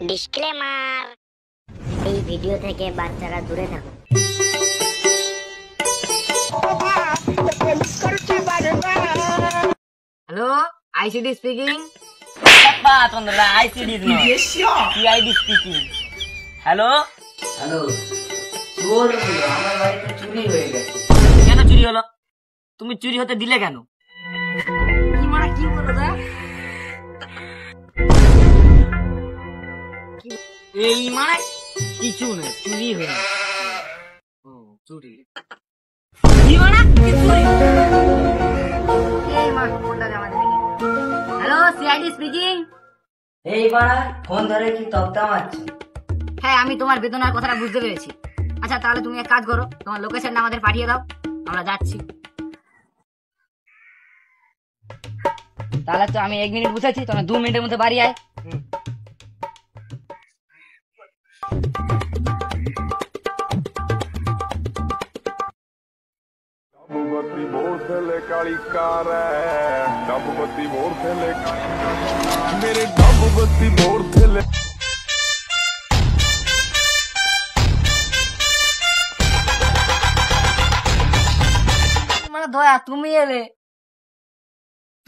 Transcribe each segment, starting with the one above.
Disclaimer, এই video থেকে বাচ্চারা দূরে থাকুন। Hello, ICD speaking. ICD CID speaking. Hello hello, চোর বলো, আমার বাড়িতে চুরি হয়ে গেছে। কেন চুরি হলো? তুমি চুরি হতে দিলে কেন? কি মারা কি বলো দা? এই মানে কিছু না, চুরি হয়ে চুরি কি মানে এই মা ফোনটা দে আমাদের। Hello, CID speaking. এই বাড়া ফোন ধরে কি তক্তা মারছে? হ্যাঁ, আমি তোমার বেদনার কথাটা বুঝতে পেরেছি। আচ্ছা, তাহলে তুমি এক কাজ করো, তোমার লোকেশনটা আমাদের পাঠিয়ে দাও, আমরা যাচ্ছি। তাহলে তো আমি 1 মিনিট বুঝেছি, তোমরা 2 মিনিটের মধ্যে বাড়ি আয়। ਬੱਤੀ ਮੋਰ ਥੱਲੇ ਕਾਲੀ ਕਾਰ ਐ, ਡੱਬ ਬੱਤੀ ਮੋਰ ਥੱਲੇ ਮੇਰੇ ਡੱਬ ਬੱਤੀ ਮੋਰ ਥੱਲੇ মানে দয়া,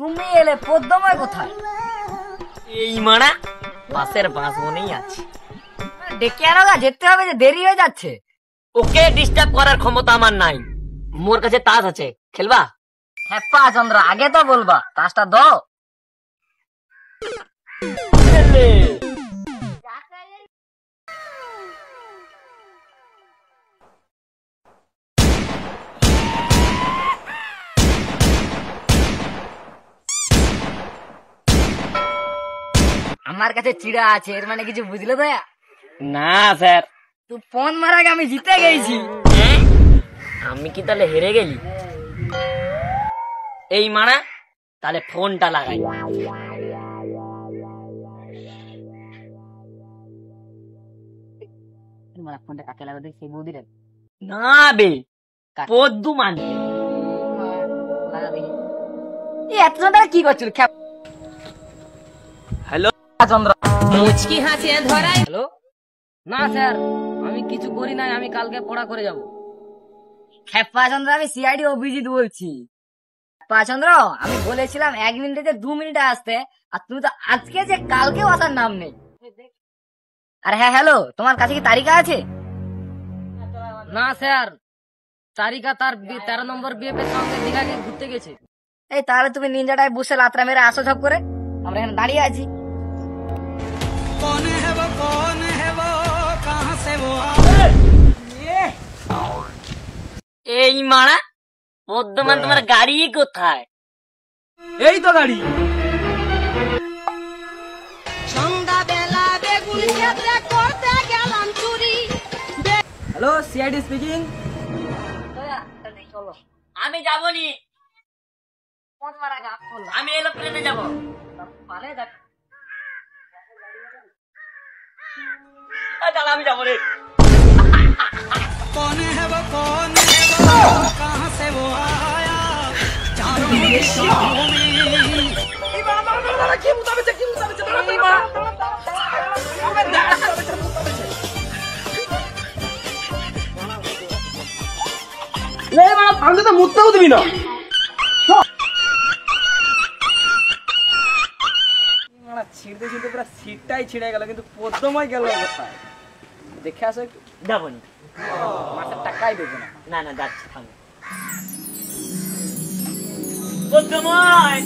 তুমি এলে পদ্মময় কোথায়? এই মানে বাসের বাস বনেই আছে। ডেকে আনো গা, যেতে হবে, যে দেরি হয়ে যাচ্ছে। ওকে ডিস্টার্ব করার ক্ষমতা আমার নাই। মোর কাছে তাস আছে, খেলবা? হ্যাপা চন্দ্র, আগে তো বলবা, তাসটা দাও। আমার কাছে চিড়া আছে, এর মানে কিছু বুঝলে দয়া? না স্যার। তুই ফোন মারা আগে আমি জিতে গেছি। আমি কি তাহলে হেরে গেলি? এই মানে তাহলে ফোনটা লাগাই। ফোনটা কাকে লাগাতে? সেই বৌদির না বে, পদ্মু মানতে এত তারা কি করছিল? হ্যালো চন্দ্র, মুচকি হাসিয়ে ধরাই। হ্যালো। না স্যার, আমি কিছু করি নাই, আমি কালকে পড়া করে যাব। হ্যাপা চন্দ্র, আমি সিআইডি অভিজিৎ বলছি। হ্যাপা চন্দ্র, আমি বলেছিলাম 1 মিনিটে যে 2 মিনিটে আসতে, আর তুমি তো আজকে যে কালকেও আসার নাম নেই। আর হ্যাঁ, হ্যালো, তোমার কাছে কি তালিকা আছে? না স্যার, তারিকা তার 13 নম্বর বিএফের সঙ্গে দীঘাকে ঘুরতে গেছে। এই তাহলে তুমি নিনজাটায় বসে লাত্রা মেরে আসো ঝপ করে, আমরা এখানে দাঁড়িয়ে আছি। এই মারা পদ্মমান, তোমার গাড়ি কোথায়? এই তো গাড়ি। সন্ধ্যাবেলা বেগুন ক্ষেত্রে করতে গেলাম চুরি। Hello, CID speaking. চলো, আমি যাবনি, ফোন মারা গা, ফোন আমি এরোপ্লেনে যাবো। পালে দেখ। তাহলে আমি যাবো রে। আমি তো মুততেও দিবি না। ছিঁড়তে ছিঁড়তে পুরো সিটটাই ছিঁড়ে গেল, কিন্তু পদ্মময় গেল কোথায়? দেখে আসো একটু। যাবনি, মাসের টাকাই দেবে না। না না যাচ্ছি থামো। পদ্মময়